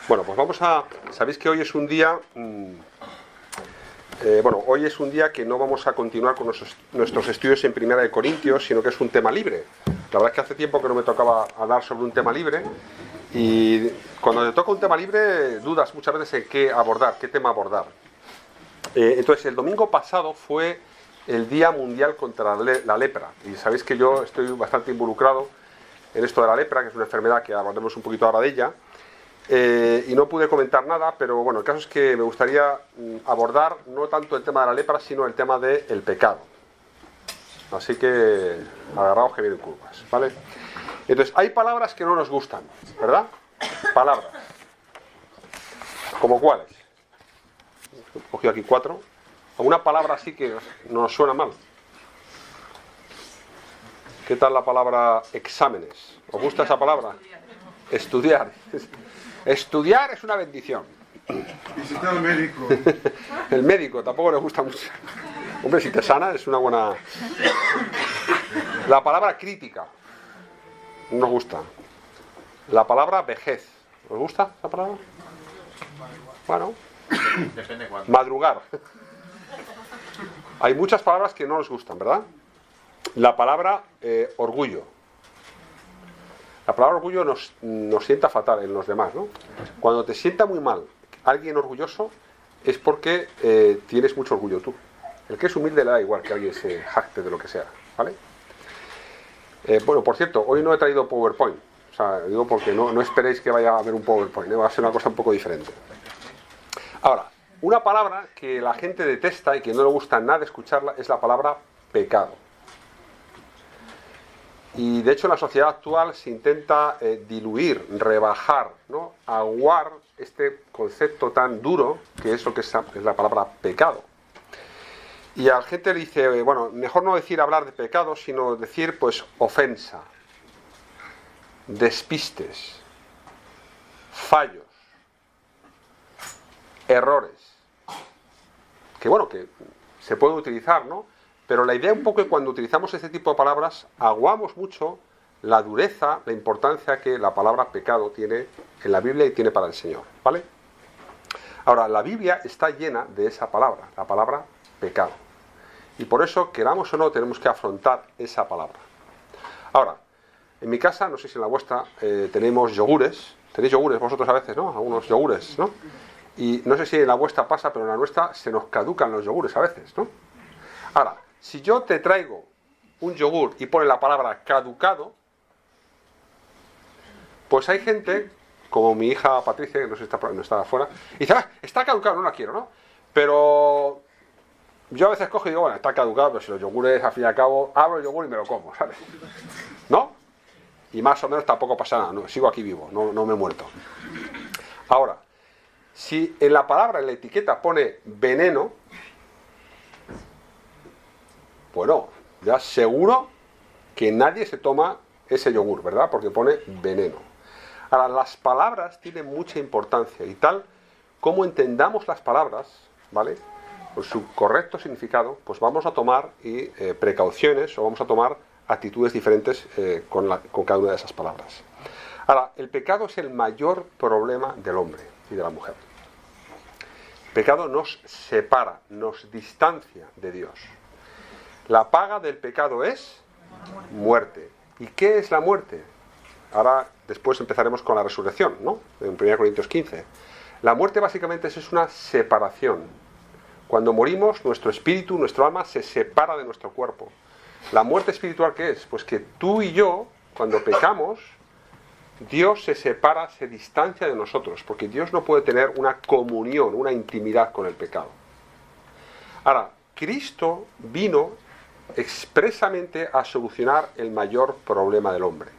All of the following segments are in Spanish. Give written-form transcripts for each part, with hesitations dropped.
Bueno, pues sabéis que hoy es un día, hoy es un día que no vamos a continuar con nuestros estudios en Primera de Corintios, sino que es un tema libre. La verdad es que hace tiempo que no me tocaba hablar sobre un tema libre, y cuando te toca un tema libre dudas muchas veces en qué abordar, qué tema abordar. Entonces, el domingo pasado fue el Día Mundial contra la Lepra, y sabéis que yo estoy bastante involucrado en esto de la lepra, que es una enfermedad que hablaremos un poquito ahora de ella. Y no pude comentar nada, pero bueno, el caso es que me gustaría abordar no tanto el tema de la lepra, sino el tema del pecado. Así que agarraos que vienen curvas, ¿vale? Entonces, hay palabras que no nos gustan, ¿verdad? Palabras. ¿Como cuáles? He cogido aquí 4. ¿Alguna palabra así que nos suena mal? ¿Qué tal la palabra exámenes? ¿Os gusta esa palabra? Estudiar. Estudiar es una bendición. Visitar al médico. El médico tampoco le gusta mucho. Hombre, si te sana es una buena... La palabra crítica no nos gusta. La palabra vejez, ¿os gusta esa palabra? Bueno, depende cuándo. Madrugar. Hay muchas palabras que no nos gustan, ¿verdad? La palabra orgullo. La palabra orgullo nos sienta fatal en los demás, ¿no? Cuando te sienta muy mal alguien orgulloso es porque tienes mucho orgullo tú. El que es humilde le da igual que alguien se jacte de lo que sea, ¿vale? Bueno, por cierto, hoy no he traído PowerPoint. O sea, digo porque no esperéis que vaya a haber un PowerPoint, ¿eh? Va a ser una cosa un poco diferente. Ahora, una palabra que la gente detesta y que no le gusta nada escucharla es la palabra pecado. Y de hecho en la sociedad actual se intenta diluir, rebajar, ¿no? Aguar este concepto tan duro que es lo que es la palabra pecado. Y a la gente le dice, bueno, mejor no hablar de pecado, sino decir pues ofensa, despistes, fallos, errores. Que bueno, que se puede utilizar, ¿no? Pero la idea un poco es que cuando utilizamos este tipo de palabras, aguamos mucho la dureza, la importancia que la palabra pecado tiene en la Biblia y tiene para el Señor, ¿vale? Ahora, la Biblia está llena de esa palabra, la palabra pecado. Y por eso, queramos o no, tenemos que afrontar esa palabra. Ahora, en mi casa, no sé si en la vuestra, tenemos yogures. Tenéis yogures vosotros a veces, ¿no? Algunos yogures, ¿no? Y no sé si en la vuestra pasa, pero en la nuestra se nos caducan los yogures a veces, ¿no? Ahora, si yo te traigo un yogur y pone la palabra caducado, pues hay gente, como mi hija Patricia, que no está afuera, y dice, está caducado, no la quiero, ¿no? Pero yo a veces cojo y digo, bueno, está caducado, pero si los yogures, al fin y al cabo, abro el yogur y me lo como, ¿sabes? ¿No? Y más o menos tampoco pasa nada, ¿no? Sigo aquí vivo, no me he muerto. Ahora, si en la palabra, en la etiqueta pone veneno, bueno, ya seguro que nadie se toma ese yogur, ¿verdad? Porque pone veneno. Ahora, las palabras tienen mucha importancia y tal como entendamos las palabras, ¿vale? Por su correcto significado, pues vamos a tomar precauciones o vamos a tomar actitudes diferentes con cada una de esas palabras. Ahora, el pecado es el mayor problema del hombre y de la mujer. El pecado nos separa, nos distancia de Dios. La paga del pecado es muerte. ¿Y qué es la muerte? Ahora, después empezaremos con la resurrección, ¿no? En 1 Corintios 15. La muerte básicamente es una separación. Cuando morimos, nuestro espíritu, nuestro alma se separa de nuestro cuerpo. ¿La muerte espiritual qué es? Pues que tú y yo, cuando pecamos, Dios se separa, se distancia de nosotros, porque Dios no puede tener una comunión, una intimidad con el pecado. Ahora, Cristo vino expresamente a solucionar el mayor problema del hombre.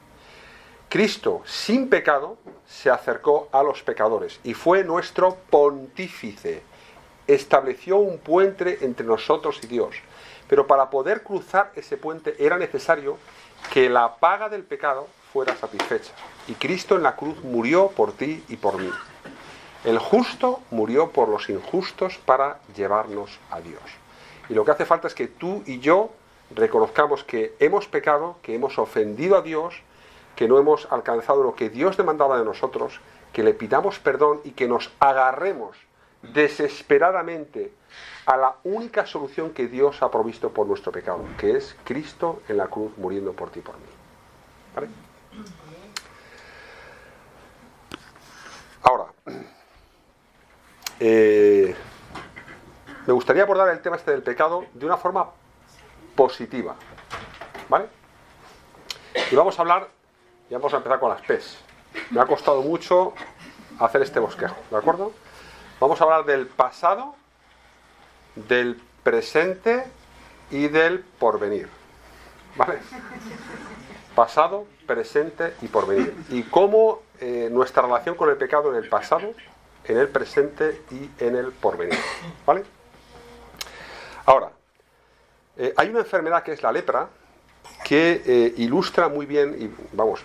Cristo, sin pecado, se acercó a los pecadores y fue nuestro pontífice. Estableció un puente entre nosotros y Dios. Pero para poder cruzar ese puente era necesario que la paga del pecado fuera satisfecha. Y Cristo en la cruz murió por ti y por mí. El justo murió por los injustos para llevarnos a Dios. Y lo que hace falta es que tú y yo reconozcamos que hemos pecado, que hemos ofendido a Dios, que no hemos alcanzado lo que Dios demandaba de nosotros, que le pidamos perdón y que nos agarremos desesperadamente a la única solución que Dios ha provisto por nuestro pecado, que es Cristo en la cruz muriendo por ti y por mí. ¿Vale? Ahora, me gustaría abordar el tema este del pecado de una forma positiva, ¿vale? Y vamos a hablar, y vamos a empezar con las P's. Me ha costado mucho hacer este bosquejo, ¿de acuerdo? Vamos a hablar del pasado, del presente y del porvenir, ¿vale? Pasado, presente y porvenir. Y cómo nuestra relación con el pecado en el pasado, en el presente y en el porvenir, ¿vale? Ahora, hay una enfermedad que es la lepra, que ilustra muy bien, y vamos,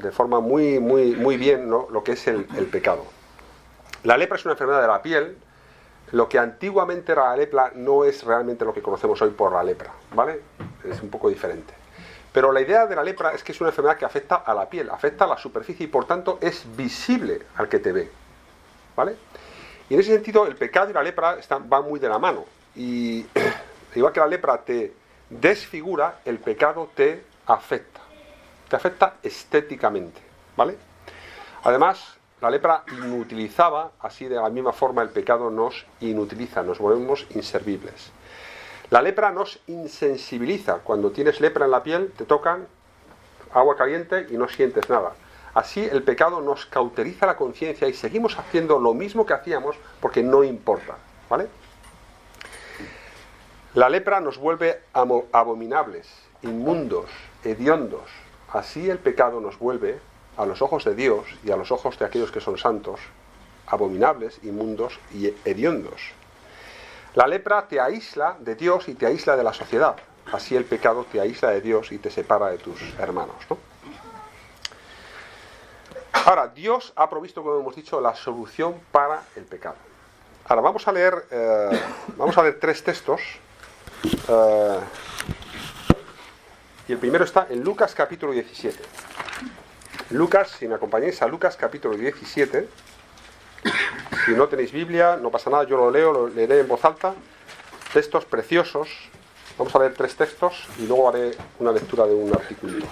de forma muy bien, ¿no?, lo que es el pecado. La lepra es una enfermedad de la piel. Lo que antiguamente era la lepra no es realmente lo que conocemos hoy por la lepra, ¿vale? Es un poco diferente. Pero la idea de la lepra es que es una enfermedad que afecta a la piel, afecta a la superficie y por tanto es visible al que te ve, ¿vale? Y en ese sentido el pecado y la lepra van muy de la mano. Y igual que la lepra te desfigura, el pecado te afecta estéticamente, ¿vale? Además, la lepra inutilizaba, así de la misma forma el pecado nos inutiliza, nos volvemos inservibles. La lepra nos insensibiliza. Cuando tienes lepra en la piel, te tocan agua caliente y no sientes nada. Así el pecado nos cauteriza la conciencia y seguimos haciendo lo mismo que hacíamos porque no importa, ¿vale? La lepra nos vuelve abominables, inmundos, hediondos. Así el pecado nos vuelve, a los ojos de Dios y a los ojos de aquellos que son santos, abominables, inmundos y hediondos. La lepra te aísla de Dios y te aísla de la sociedad. Así el pecado te aísla de Dios y te separa de tus hermanos, ¿no? Ahora, Dios ha provisto, como hemos dicho, la solución para el pecado. Ahora, vamos a leer 3 textos. Y el primero está en Lucas capítulo 17. Lucas, si me acompañáis a Lucas capítulo 17. Si no tenéis Biblia, no pasa nada, yo lo leeré en voz alta. Textos preciosos. Vamos a leer 3 textos y luego haré una lectura de un artículo.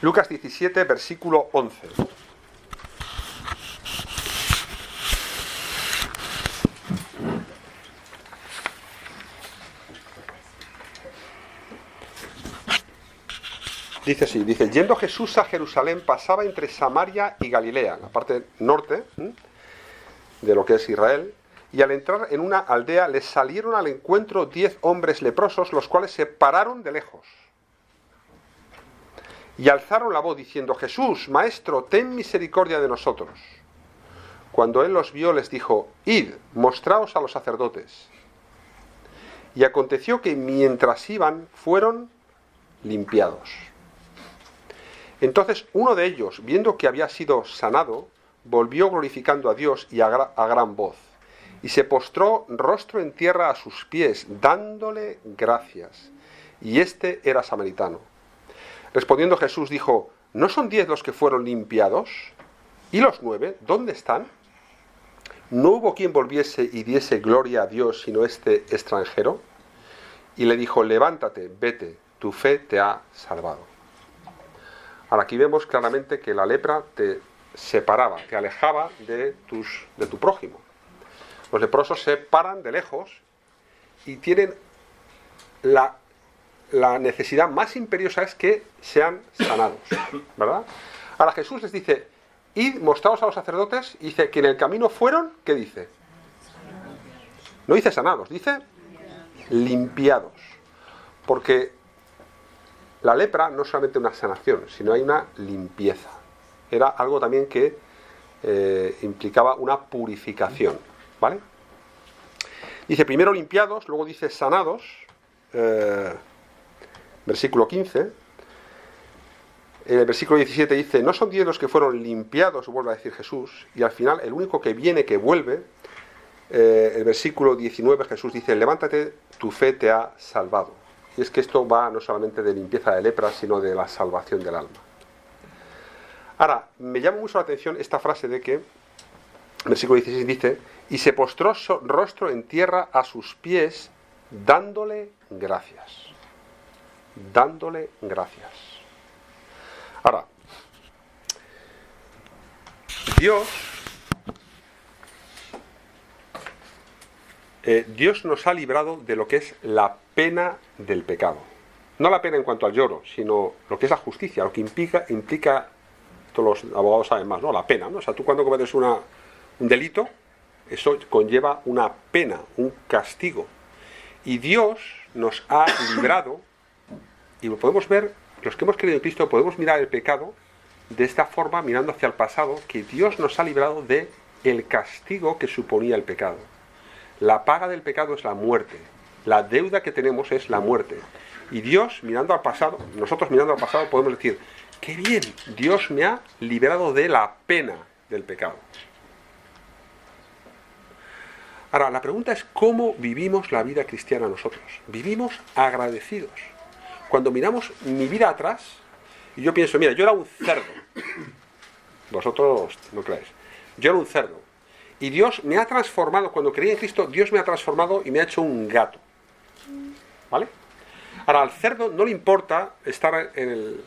Lucas 17, versículo 11. Dice así, yendo Jesús a Jerusalén, pasaba entre Samaria y Galilea, la parte norte de lo que es Israel, y al entrar en una aldea les salieron al encuentro 10 hombres leprosos, los cuales se pararon de lejos y alzaron la voz diciendo: Jesús, Maestro, ten misericordia de nosotros. Cuando él los vio les dijo: Id, mostraos a los sacerdotes. Y aconteció que mientras iban fueron limpiados. Entonces uno de ellos, viendo que había sido sanado, volvió glorificando a Dios y a gran voz, y se postró rostro en tierra a sus pies, dándole gracias. Y este era samaritano. Respondiendo Jesús dijo: ¿No son 10 los que fueron limpiados? ¿Y los 9 dónde están? ¿No hubo quien volviese y diese gloria a Dios sino este extranjero? Y le dijo: levántate, vete, tu fe te ha salvado. Ahora aquí vemos claramente que la lepra te separaba, te alejaba de tu prójimo. Los leprosos se paran de lejos y tienen la necesidad más imperiosa es que sean sanados, ¿verdad? Ahora Jesús les dice: id, mostraos a los sacerdotes, y dice que en el camino fueron, ¿qué dice? No dice sanados, dice limpiados. Porque la lepra no es solamente una sanación, sino hay una limpieza. Era algo también que implicaba una purificación, ¿vale? Dice primero limpiados, luego dice sanados, versículo 15. En el versículo 17 dice: no son 10 los que fueron limpiados, vuelve a decir Jesús, y al final el único que viene, que vuelve, el versículo 19 Jesús dice: levántate, tu fe te ha salvado. Y es que esto va no solamente de limpieza de lepra, sino de la salvación del alma. Ahora, me llama mucho la atención esta frase de que, versículo 16 dice, y se postró rostro en tierra a sus pies, dándole gracias. Dándole gracias. Ahora, Dios nos ha librado de lo que es la pena del pecado. No la pena en cuanto al lloro, sino lo que es la justicia, lo que implica todos los abogados saben más, ¿no? La pena, ¿no? O sea, tú cuando cometes un delito, eso conlleva una pena, un castigo. Y Dios nos ha librado, y lo podemos ver, los que hemos creído en Cristo, podemos mirar el pecado de esta forma, mirando hacia el pasado, que Dios nos ha librado de el castigo que suponía el pecado. La paga del pecado es la muerte. La deuda que tenemos es la muerte. Y Dios, mirando al pasado, nosotros mirando al pasado podemos decir, ¡qué bien! Dios me ha liberado de la pena del pecado. Ahora, la pregunta es, ¿cómo vivimos la vida cristiana nosotros? Vivimos agradecidos. Cuando miramos mi vida atrás, y yo pienso, mira, yo era un cerdo. Vosotros no creáis. Yo era un cerdo. Y Dios me ha transformado, cuando creí en Cristo, Dios me ha transformado y me ha hecho un gato. ¿Vale? Ahora, al cerdo no le importa estar en el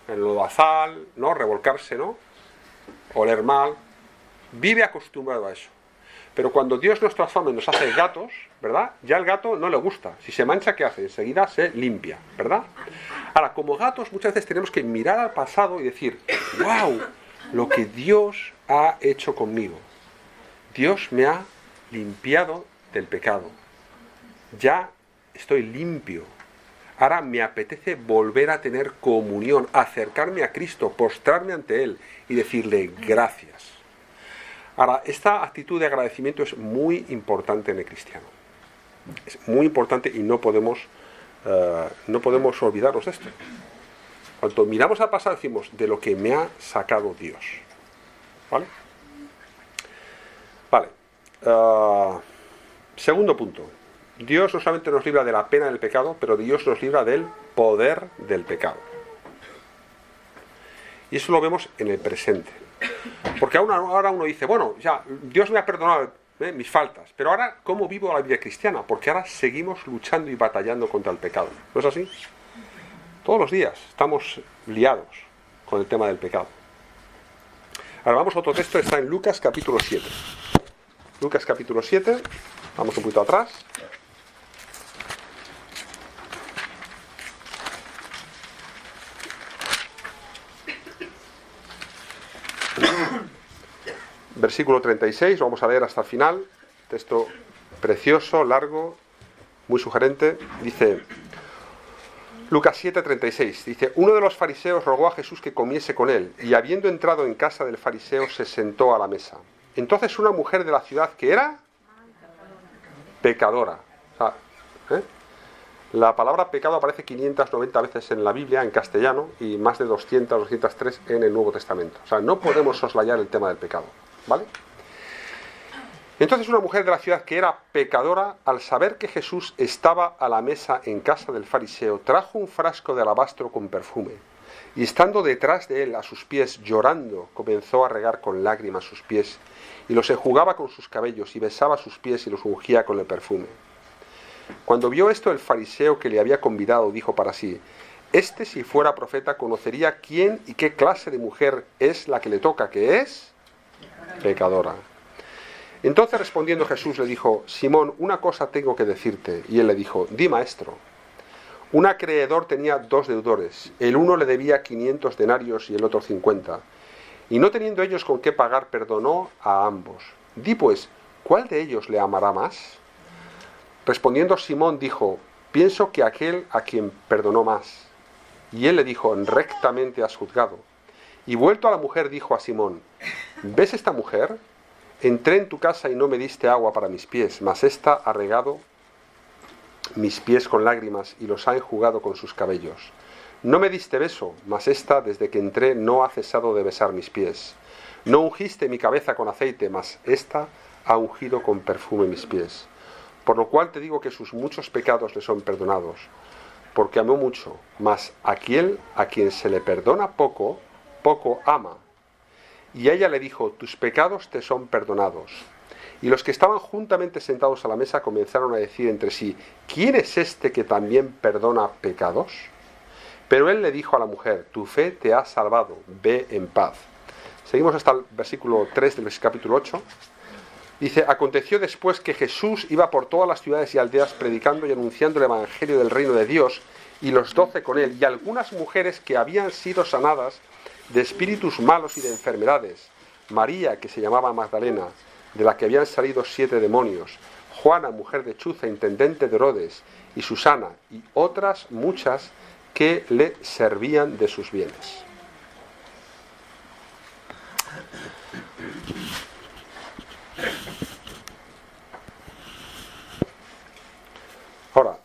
lodazal, ¿no? Revolcarse, ¿no? Oler mal. Vive acostumbrado a eso. Pero cuando Dios nos transforma y nos hace gatos, ¿verdad? Ya el gato no le gusta. Si se mancha, ¿qué hace? Enseguida se limpia, ¿verdad? Ahora, como gatos, muchas veces tenemos que mirar al pasado y decir, ¡wow! Lo que Dios ha hecho conmigo. Dios me ha limpiado del pecado. Ya estoy limpio. Ahora me apetece volver a tener comunión, acercarme a Cristo, postrarme ante Él y decirle gracias. Ahora, esta actitud de agradecimiento es muy importante en el cristiano. Es muy importante y no podemos olvidarnos de esto. Cuando miramos al pasado decimos, de lo que me ha sacado Dios. ¿Vale? Vale. Segundo punto. Dios no solamente nos libra de la pena del pecado, pero Dios nos libra del poder del pecado. Y eso lo vemos en el presente. Porque ahora uno dice, bueno, ya, Dios me ha perdonado mis faltas, pero ahora, ¿cómo vivo la vida cristiana? Porque ahora seguimos luchando y batallando contra el pecado. ¿No es así? Todos los días estamos liados con el tema del pecado. Ahora vamos a otro texto, está en Lucas capítulo 7. Lucas capítulo 7, vamos un poquito atrás. Versículo 36, lo vamos a leer hasta el final. Texto precioso, largo, muy sugerente. Dice, Lucas 7, 36, dice, uno de los fariseos rogó a Jesús que comiese con él, y habiendo entrado en casa del fariseo, se sentó a la mesa. Entonces una mujer de la ciudad que era pecadora. O sea, la palabra pecado aparece 590 veces en la Biblia, en castellano, y más de 203 en el Nuevo Testamento. O sea, no podemos soslayar el tema del pecado. ¿Vale? Entonces una mujer de la ciudad que era pecadora, al saber que Jesús estaba a la mesa en casa del fariseo, trajo un frasco de alabastro con perfume, y estando detrás de él a sus pies llorando, comenzó a regar con lágrimas sus pies, y los enjugaba con sus cabellos, y besaba sus pies y los ungía con el perfume. Cuando vio esto el fariseo que le había convidado, dijo para sí, este si fuera profeta conocería quién y qué clase de mujer es la que le toca, que es pecadora. Entonces respondiendo Jesús le dijo, Simón, una cosa tengo que decirte. Y él le dijo, di maestro. Un acreedor tenía 2 deudores. El uno le debía 500 denarios y el otro 50. Y no teniendo ellos con qué pagar, perdonó a ambos. Di pues, ¿cuál de ellos le amará más? Respondiendo Simón dijo, pienso que aquel a quien perdonó más. Y él le dijo, rectamente has juzgado. Y vuelto a la mujer dijo a Simón, ¿ves esta mujer? Entré en tu casa y no me diste agua para mis pies, mas ésta ha regado mis pies con lágrimas y los ha enjugado con sus cabellos. No me diste beso, mas ésta desde que entré no ha cesado de besar mis pies. No ungiste mi cabeza con aceite, mas ésta ha ungido con perfume mis pies. Por lo cual te digo que sus muchos pecados le son perdonados, porque amó mucho, mas aquel a quien se le perdona poco, poco ama. Y ella le dijo: tus pecados te son perdonados. Y los que estaban juntamente sentados a la mesa comenzaron a decir entre sí: ¿quién es este que también perdona pecados? Pero él le dijo a la mujer: tu fe te ha salvado, ve en paz. Seguimos hasta el versículo 3 del capítulo 8. Dice: aconteció después que Jesús iba por todas las ciudades y aldeas predicando y anunciando el evangelio del reino de Dios, y los 12 con él, y algunas mujeres que habían sido sanadas de espíritus malos y de enfermedades: María, que se llamaba Magdalena, de la que habían salido 7 demonios; Juana, mujer de Chuza, intendente de Herodes, y Susana, y otras muchas que le servían de sus bienes. Ahora,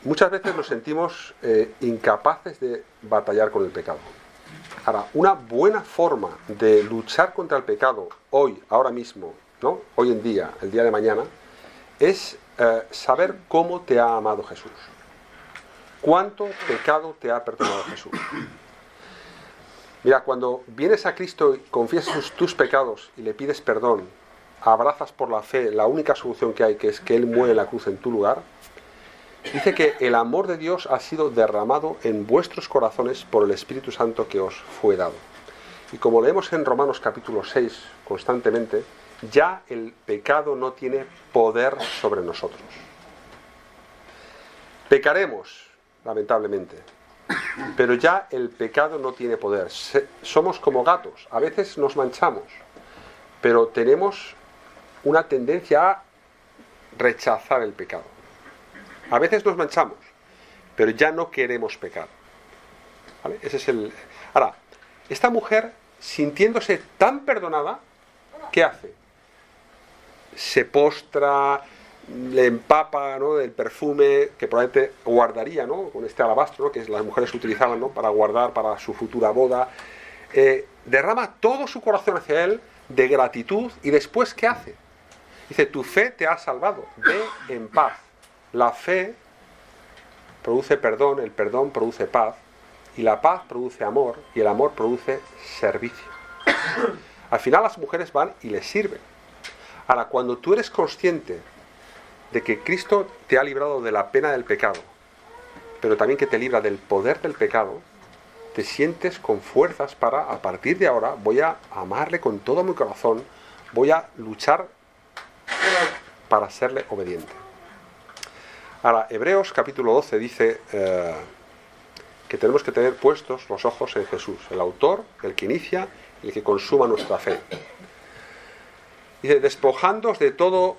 muchas veces nos sentimos incapaces de batallar con el pecado. Ahora, una buena forma de luchar contra el pecado hoy, ahora mismo, ¿no? Hoy en día, el día de mañana, es saber cómo te ha amado Jesús. ¿Cuánto pecado te ha perdonado Jesús? Mira, cuando vienes a Cristo y confiesas tus pecados y le pides perdón, abrazas por la fe la única solución que hay, que es que Él muere en la cruz en tu lugar, dice que el amor de Dios ha sido derramado en vuestros corazones por el Espíritu Santo que os fue dado. Y como leemos en Romanos capítulo 6 constantemente, ya el pecado no tiene poder sobre nosotros. Pecaremos, lamentablemente, pero ya el pecado no tiene poder. Somos como gatos, a veces nos manchamos, pero tenemos una tendencia a rechazar el pecado. A veces nos manchamos, pero ya no queremos pecar. ¿Vale? Ese es el... Ahora, esta mujer, sintiéndose tan perdonada, ¿qué hace? Se postra, le empapa, ¿no?, del perfume que probablemente guardaría, ¿no?, con este alabastro, ¿no?, que las mujeres utilizaban, ¿no?, para guardar para su futura boda. Derrama todo su corazón hacia él de gratitud, y después ¿qué hace? Dice: tu fe te ha salvado, ve en paz. La fe produce perdón, el perdón produce paz, y la paz produce amor, y el amor produce servicio. Al final las mujeres van y les sirven. Ahora, cuando tú eres consciente de que Cristo te ha librado de la pena del pecado, pero también que te libra del poder del pecado, te sientes con fuerzas para, a partir de ahora, voy a amarle con todo mi corazón, voy a luchar para serle obediente. Ahora, Hebreos capítulo 12 dice que tenemos que tener puestos los ojos en Jesús, el autor, el que inicia y el que consuma nuestra fe. Dice: despojándoos de todo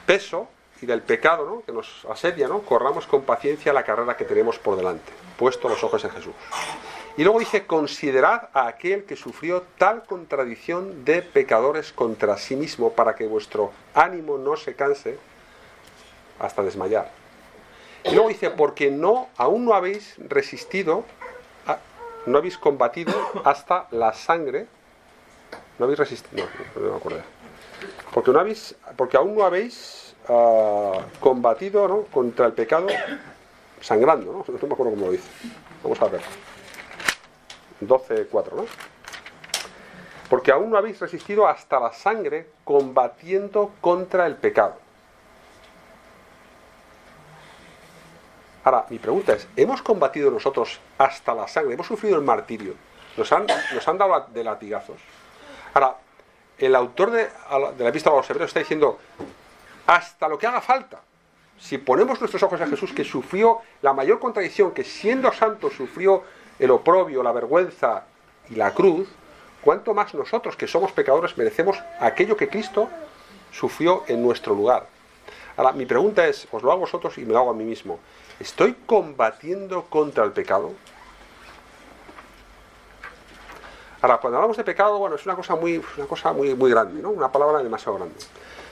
peso y del pecado, ¿no?, que nos asedia, ¿no?, corramos con paciencia la carrera que tenemos por delante, puesto los ojos en Jesús. Y luego dice: considerad a aquel que sufrió tal contradicción de pecadores contra sí mismo, para que vuestro ánimo no se canse hasta desmayar. Y luego dice: porque aún no habéis resistido, no habéis combatido hasta la sangre. No habéis resistido, no me acuerdo. Porque aún no habéis combatido, ¿no?, contra el pecado sangrando, ¿no? No me acuerdo cómo lo dice. Vamos a ver. 12:4, ¿no? Porque aún no habéis resistido hasta la sangre, combatiendo contra el pecado. Ahora, mi pregunta es: ¿hemos combatido nosotros hasta la sangre? ¿Hemos sufrido el martirio? ¿Nos han dado de latigazos? Ahora, el autor de la epístola a los Hebreos está diciendo: hasta lo que haga falta. Si ponemos nuestros ojos en Jesús, que sufrió la mayor contradicción, que siendo santo sufrió el oprobio, la vergüenza y la cruz, ¿cuánto más nosotros, que somos pecadores, merecemos aquello que Cristo sufrió en nuestro lugar? Ahora, mi pregunta es, os lo hago a vosotros y me lo hago a mí mismo: ¿estoy combatiendo contra el pecado? Ahora, cuando hablamos de pecado, bueno, es una cosa muy grande, ¿no? Una palabra demasiado grande.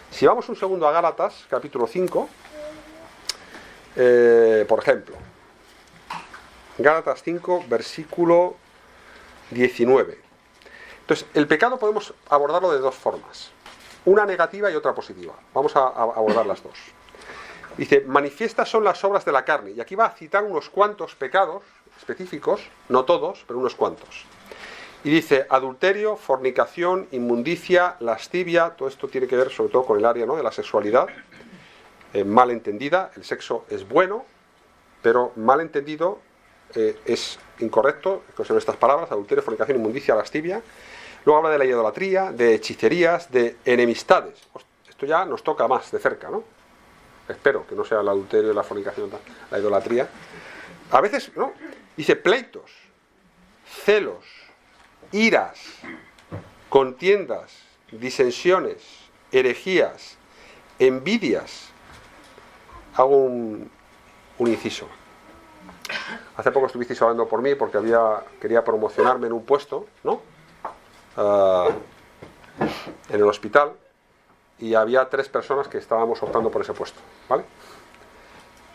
Si vamos un segundo a Gálatas, capítulo 5, por ejemplo, Gálatas 5, versículo 19. Entonces, el pecado podemos abordarlo de dos formas, una negativa y otra positiva. Vamos a abordar las dos. Dice, manifiestas son las obras de la carne. Y aquí va a citar unos cuantos pecados específicos, no todos, pero unos cuantos. Y dice, adulterio, fornicación, inmundicia, lascivia, todo esto tiene que ver sobre todo con el área, ¿no?, de la sexualidad, mal entendida. El sexo es bueno, pero mal entendido es incorrecto, que son estas palabras, adulterio, fornicación, inmundicia, lascivia. Luego habla de la idolatría, de hechicerías, de enemistades. Esto ya nos toca más de cerca, ¿no? Espero que no sea el adulterio, la fornicación, la idolatría. A veces, ¿no? Dice pleitos, celos, iras, contiendas, disensiones, herejías, envidias. Hago un inciso. Hace poco estuvisteis hablando por mí porque quería promocionarme en un puesto, ¿no? En el hospital, y había 3 personas que estábamos optando por ese puesto, ¿vale?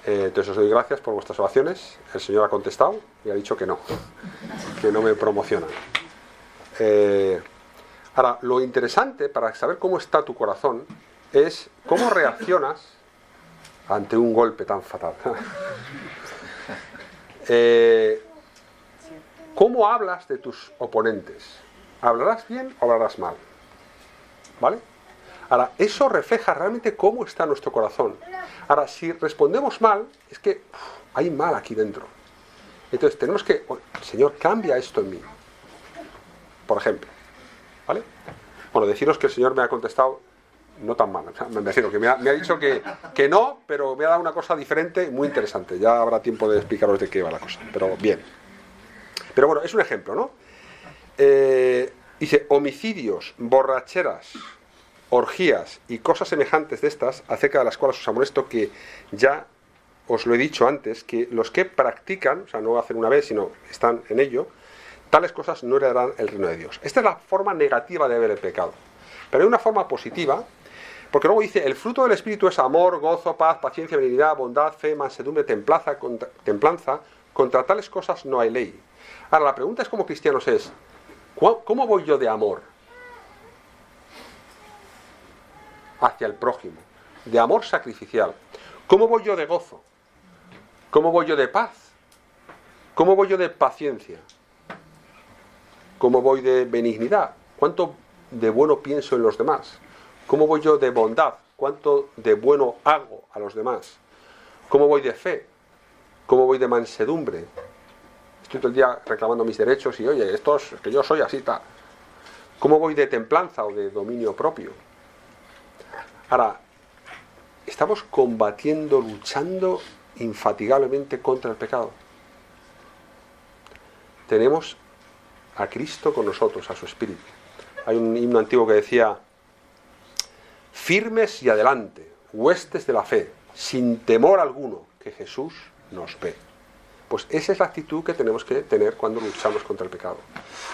Entonces os doy gracias por vuestras oraciones. El Señor ha contestado y ha dicho que no me promocionan. Ahora, lo interesante para saber cómo está tu corazón es cómo reaccionas ante un golpe tan fatal. ¿Cómo hablas de tus oponentes? ¿Hablarás bien o hablarás mal? ¿Vale? Ahora, eso refleja realmente cómo está nuestro corazón. Ahora, si respondemos mal, es que hay mal aquí dentro. Entonces tenemos que, Señor, cambia esto en mí. Por ejemplo, ¿vale? Bueno, deciros que el Señor me ha contestado no tan mal. O sea, me refiero que me ha dicho que no, pero me ha dado una cosa diferente, muy interesante. Ya habrá tiempo de explicaros de qué va la cosa. Pero bien. Pero bueno, es un ejemplo, ¿no? Dice, homicidios, borracheras, orgías y cosas semejantes de estas, acerca de las cuales os amonesto, que ya os lo he dicho antes, que los que practican, o sea, no hacen una vez, sino están en ello, tales cosas no heredarán el reino de Dios. Esta es la forma negativa de ver el pecado. Pero hay una forma positiva, porque luego dice, el fruto del Espíritu es amor, gozo, paz, paciencia, benignidad, bondad, fe, mansedumbre, templanza. Contra tales cosas no hay ley. Ahora, la pregunta es, como cristianos, es, ¿cómo voy yo de amor hacia el prójimo? De amor sacrificial. ¿Cómo voy yo de gozo? ¿Cómo voy yo de paz? ¿Cómo voy yo de paciencia? ¿Cómo voy de benignidad? ¿Cuánto de bueno pienso en los demás? ¿Cómo voy yo de bondad? ¿Cuánto de bueno hago a los demás? ¿Cómo voy de fe? ¿Cómo voy de mansedumbre? Estoy todo el día reclamando mis derechos y, oye, esto es que yo soy así, tal. ¿Cómo voy de templanza o de dominio propio? Ahora, estamos combatiendo, luchando infatigablemente contra el pecado. Tenemos a Cristo con nosotros, a su Espíritu. Hay un himno antiguo que decía, firmes y adelante, huestes de la fe, sin temor alguno, que Jesús nos ve. Pues esa es la actitud que tenemos que tener cuando luchamos contra el pecado.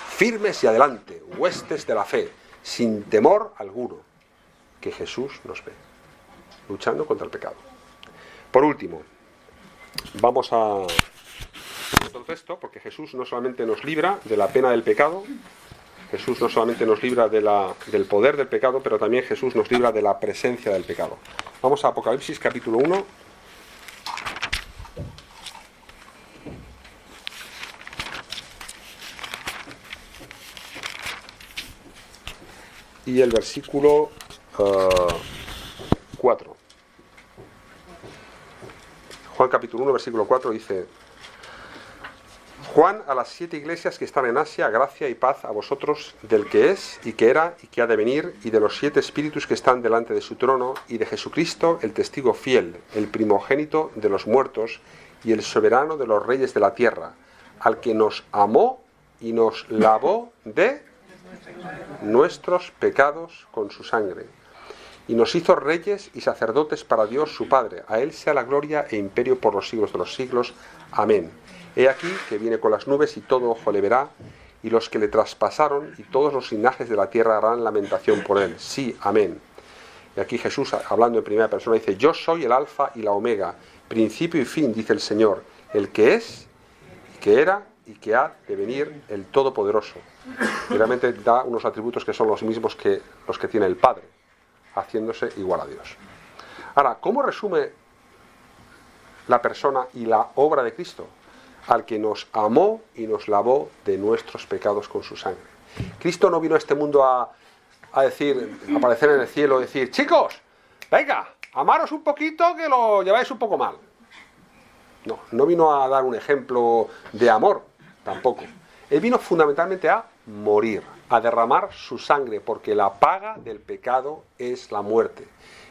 Firmes y adelante, huestes de la fe, sin temor alguno, que Jesús nos ve. Luchando contra el pecado. Por último, vamos a otro texto, porque Jesús no solamente nos libra de la pena del pecado, Jesús no solamente nos libra del poder del pecado, pero también Jesús nos libra de la presencia del pecado. Vamos a Apocalipsis capítulo 1. Y el versículo 4. Juan capítulo 1, versículo 4 dice: Juan a las 7 iglesias que están en Asia, gracia y paz a vosotros del que es, y que era, y que ha de venir, y de los 7 espíritus que están delante de su trono, y de Jesucristo, el testigo fiel, el primogénito de los muertos, y el soberano de los reyes de la tierra, al que nos amó y nos lavó de nuestros pecados con su sangre, y nos hizo reyes y sacerdotes para Dios su Padre. A él sea la gloria e imperio por los siglos de los siglos. Amén. He aquí que viene con las nubes, y todo ojo le verá, y los que le traspasaron, y todos los linajes de la tierra harán lamentación por él. Sí, amén. Y aquí Jesús, hablando en primera persona, dice: yo soy el alfa y la omega, principio y fin, dice el Señor, el que es, y que era, y que ha de venir, el Todopoderoso. Y realmente da unos atributos que son los mismos que los que tiene el Padre, haciéndose igual a Dios. Ahora, ¿cómo resume la persona y la obra de Cristo, al que nos amó y nos lavó de nuestros pecados con su sangre. Cristo no vino a este mundo a decir, a aparecer en el cielo y decir, chicos, venga, amaros un poquito que lo lleváis un poco mal. No, no vino a dar un ejemplo de amor, tampoco. Él vino fundamentalmente a morir, a derramar su sangre, porque la paga del pecado es la muerte.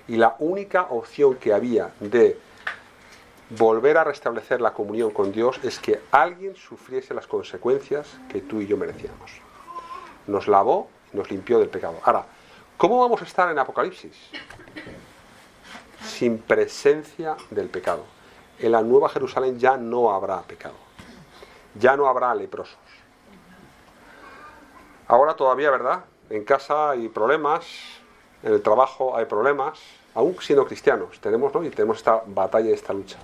Y la única opción que había de volver a restablecer la comunión con Dios es que alguien sufriese las consecuencias que tú y yo merecíamos. Nos lavó, nos limpió del pecado. Ahora, ¿cómo vamos a estar en Apocalipsis? Sin presencia del pecado. En la Nueva Jerusalén ya no habrá pecado. Ya no habrá leprosos. Ahora todavía, ¿verdad? En casa hay problemas, en el trabajo hay problemas, aún siendo cristianos tenemos, ¿no? Y tenemos esta batalla y esta lucha.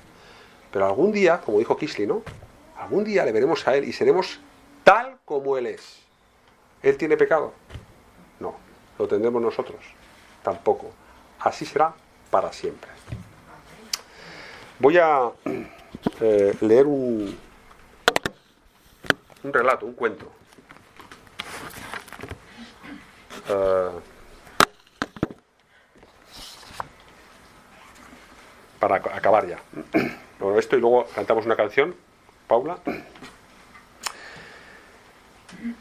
Pero algún día, como dijo Kisly, ¿no? Algún día le veremos a Él y seremos tal como Él es. ¿Él tiene pecado? No. ¿Lo tendremos nosotros? Tampoco. Así será para siempre. Voy a leer un relato, un cuento. Para acabar ya. Bueno, esto y luego cantamos una canción, Paula.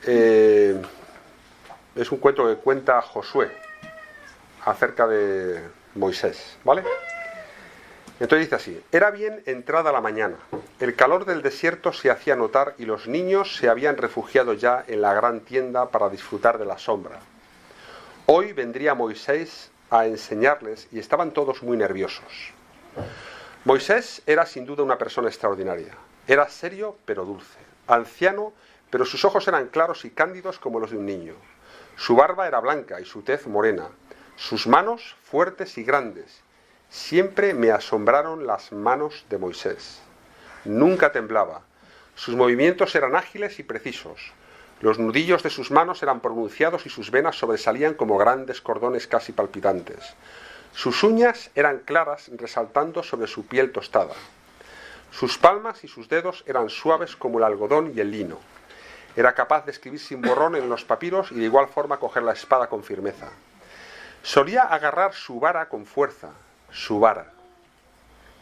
Es un cuento que cuenta Josué acerca de Moisés, ¿vale? Entonces dice así: era bien entrada la mañana, el calor del desierto se hacía notar y los niños se habían refugiado ya en la gran tienda para disfrutar de la sombra. Hoy vendría Moisés a enseñarles y estaban todos muy nerviosos. Moisés era sin duda una persona extraordinaria. Era serio pero dulce, anciano, pero sus ojos eran claros y cándidos como los de un niño. Su barba era blanca y su tez morena, sus manos fuertes y grandes. Siempre me asombraron las manos de Moisés. Nunca temblaba. Sus movimientos eran ágiles y precisos. Los nudillos de sus manos eran pronunciados y sus venas sobresalían como grandes cordones casi palpitantes. Sus uñas eran claras, resaltando sobre su piel tostada. Sus palmas y sus dedos eran suaves como el algodón y el lino. Era capaz de escribir sin borrón en los papiros y de igual forma coger la espada con firmeza. Solía agarrar su vara con fuerza, su vara,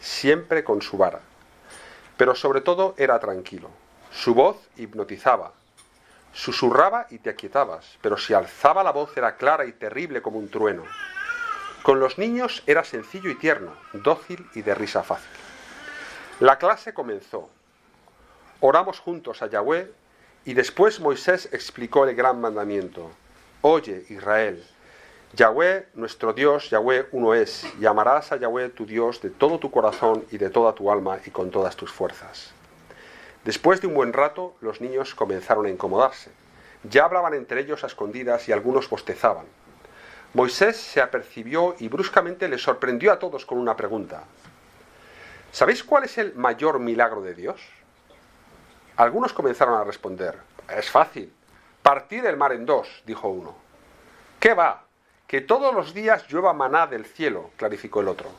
siempre con su vara. Pero sobre todo era tranquilo. Su voz hipnotizaba. Susurraba y te aquietabas, pero si alzaba la voz era clara y terrible como un trueno. Con los niños era sencillo y tierno, dócil y de risa fácil. La clase comenzó. Oramos juntos a Yahweh y después Moisés explicó el gran mandamiento. Oye, Israel, Yahweh, nuestro Dios, Yahweh uno es, y amarás a Yahweh tu Dios de todo tu corazón y de toda tu alma y con todas tus fuerzas. Después de un buen rato, los niños comenzaron a incomodarse. Ya hablaban entre ellos a escondidas y algunos bostezaban. Moisés se apercibió y bruscamente les sorprendió a todos con una pregunta. ¿Sabéis cuál es el mayor milagro de Dios? Algunos comenzaron a responder. Es fácil. Partir el mar en dos, dijo uno. ¿Qué va? Que todos los días llueva maná del cielo, clarificó el otro.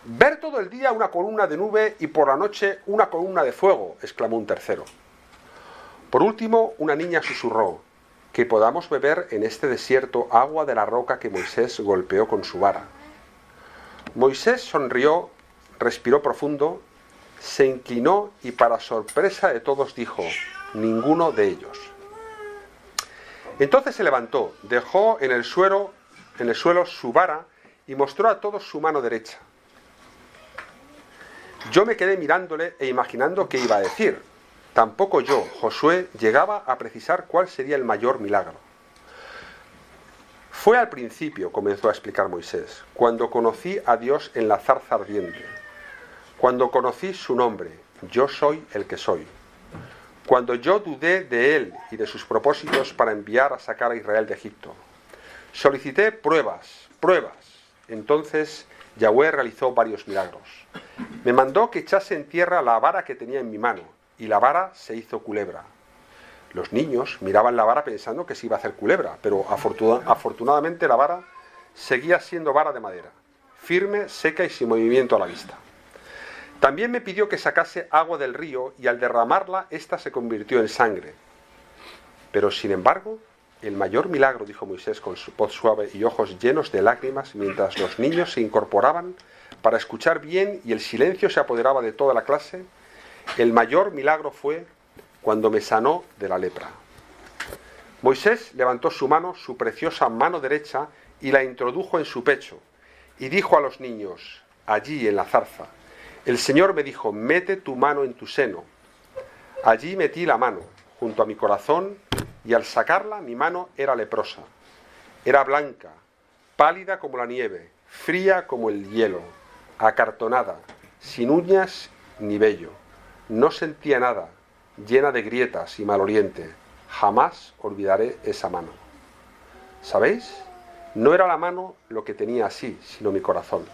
Ver todo el día una columna de nube y por la noche una columna de fuego, exclamó un tercero. Por último, una niña susurró, que podamos beber en este desierto agua de la roca que Moisés golpeó con su vara. Moisés sonrió, respiró profundo, se inclinó y para sorpresa de todos dijo, ninguno de ellos. Entonces se levantó, dejó en el suelo su vara y mostró a todos su mano derecha. Yo me quedé mirándole e imaginando qué iba a decir. Tampoco yo, Josué, llegaba a precisar cuál sería el mayor milagro. Fue al principio, comenzó a explicar Moisés, cuando conocí a Dios en la zarza ardiente, cuando conocí su nombre, yo soy el que soy, cuando yo dudé de él y de sus propósitos para enviar a sacar a Israel de Egipto. Solicité pruebas. Entonces Yahweh realizó varios milagros. Me mandó que echase en tierra la vara que tenía en mi mano, y la vara se hizo culebra. Los niños miraban la vara pensando que se iba a hacer culebra, pero afortunadamente la vara seguía siendo vara de madera, firme, seca y sin movimiento a la vista. También me pidió que sacase agua del río y al derramarla, ésta se convirtió en sangre. Pero sin embargo, el mayor milagro, dijo Moisés con su voz suave y ojos llenos de lágrimas, mientras los niños se incorporaban para escuchar bien y el silencio se apoderaba de toda la clase, el mayor milagro fue cuando me sanó de la lepra. Moisés levantó su mano, su preciosa mano derecha, y la introdujo en su pecho, y dijo a los niños, allí en la zarza, el Señor me dijo, mete tu mano en tu seno. Allí metí la mano, junto a mi corazón, y al sacarla mi mano era leprosa. Era blanca, pálida como la nieve, fría como el hielo, acartonada, sin uñas ni vello. No sentía nada, llena de grietas y maloliente. Jamás olvidaré esa mano. ¿Sabéis? No era la mano lo que tenía así, sino mi corazón.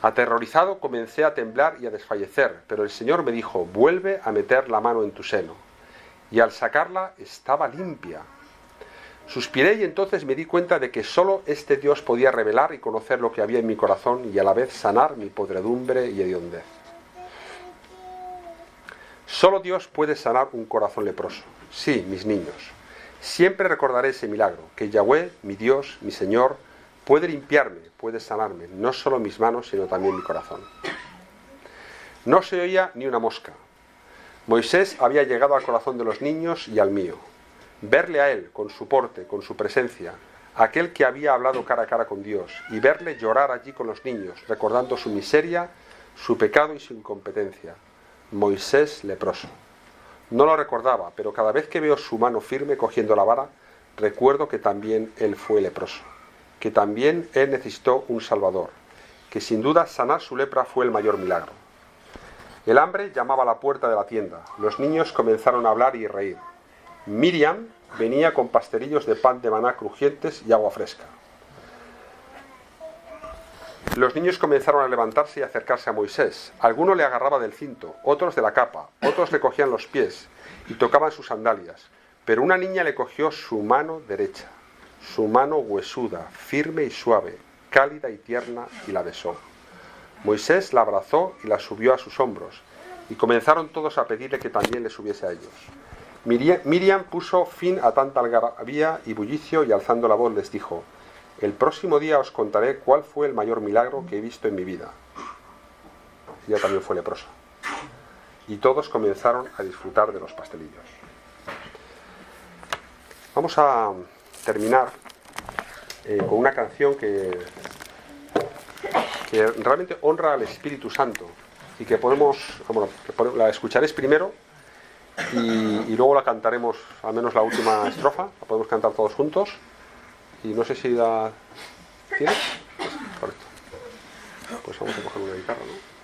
Aterrorizado comencé a temblar y a desfallecer, pero el Señor me dijo, vuelve a meter la mano en tu seno. Y al sacarla estaba limpia. Suspiré y entonces me di cuenta de que solo este Dios podía revelar y conocer lo que había en mi corazón y a la vez sanar mi podredumbre y hediondez. Solo Dios puede sanar un corazón leproso. Sí, mis niños, siempre recordaré ese milagro, que Yahweh, mi Dios, mi Señor, puede limpiarme, puede sanarme, no solo mis manos, sino también mi corazón. No se oía ni una mosca. Moisés había llegado al corazón de los niños y al mío. Verle a él, con su porte, con su presencia, aquel que había hablado cara a cara con Dios, y verle llorar allí con los niños, recordando su miseria, su pecado y su incompetencia. Moisés leproso. No lo recordaba, pero cada vez que veo su mano firme cogiendo la vara, recuerdo que también él fue leproso, que también él necesitó un salvador, que sin duda sanar su lepra fue el mayor milagro. El hambre llamaba a la puerta de la tienda. Los niños comenzaron a hablar y reír. Miriam venía con pastelillos de pan de maná crujientes y agua fresca. Los niños comenzaron a levantarse y a acercarse a Moisés. Alguno le agarraba del cinto, otros de la capa, otros le cogían los pies y tocaban sus sandalias. Pero una niña le cogió su mano derecha, su mano huesuda, firme y suave, cálida y tierna, y la besó. Moisés la abrazó y la subió a sus hombros, y comenzaron todos a pedirle que también le subiese a ellos. Miriam puso fin a tanta algarabía y bullicio y alzando la voz les dijo: el próximo día os contaré cuál fue el mayor milagro que he visto en mi vida. Ella también fue leprosa. Y todos comenzaron a disfrutar de los pastelillos. Vamos a terminar con una canción que realmente honra al Espíritu Santo y que la escucharéis primero y luego la cantaremos, al menos la última estrofa, la podemos cantar todos juntos. Y no sé si la tienes. Correcto. Pues vamos a coger una guitarra, ¿no?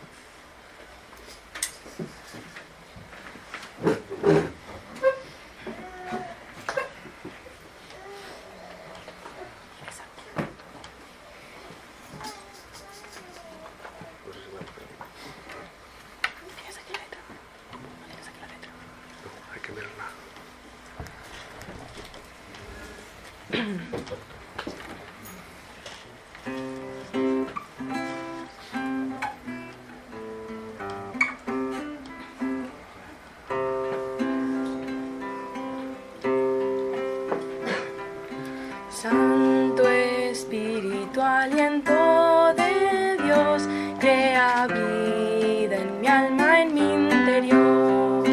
Santo Espíritu, aliento de Dios, crea vida en mi alma, en mi interior.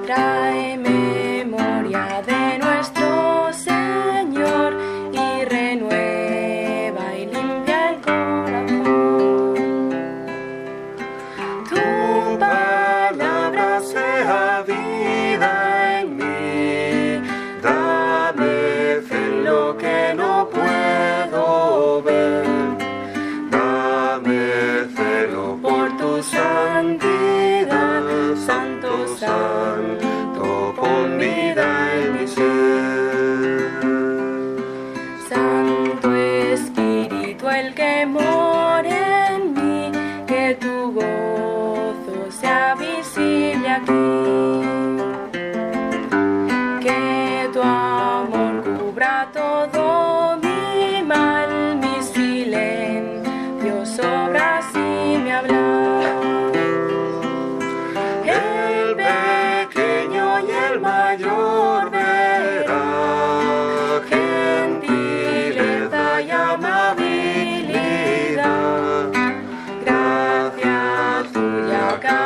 Trae memoria de nuestro Señor y renueva y limpia el corazón. Tu palabra sea vida en mí, dame fe en lo que no puedo ver, dame celo por tu santidad, Santo, Santo, pon vida en mi ser. Santo Espíritu, el que mora en mí, que tu gozo sea visible aquí, que tu amor cubra todo mi mal, mis silencios, obras y mi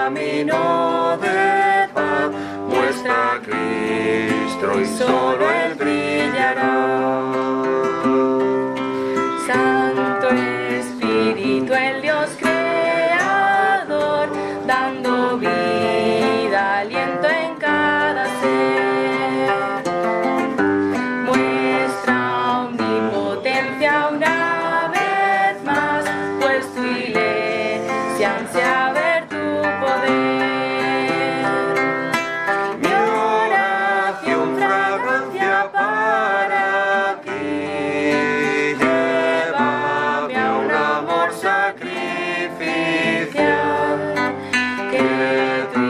camino de paz, muestra a Cristo y solo Él brillará. Santo Espíritu, el Dios creador, dando vida, aliento en cada ser. Muestra omnipotencia una vez más, pues tu iglesia ansía ver tu poder. Mi oración, fragancia para ti, llévame a un amor sacrificial, que tu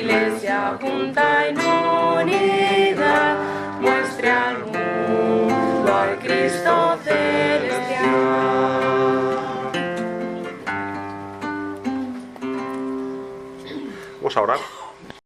iglesia junta en unidad muestre al mundo al Cristo celestial. Vamos a orar.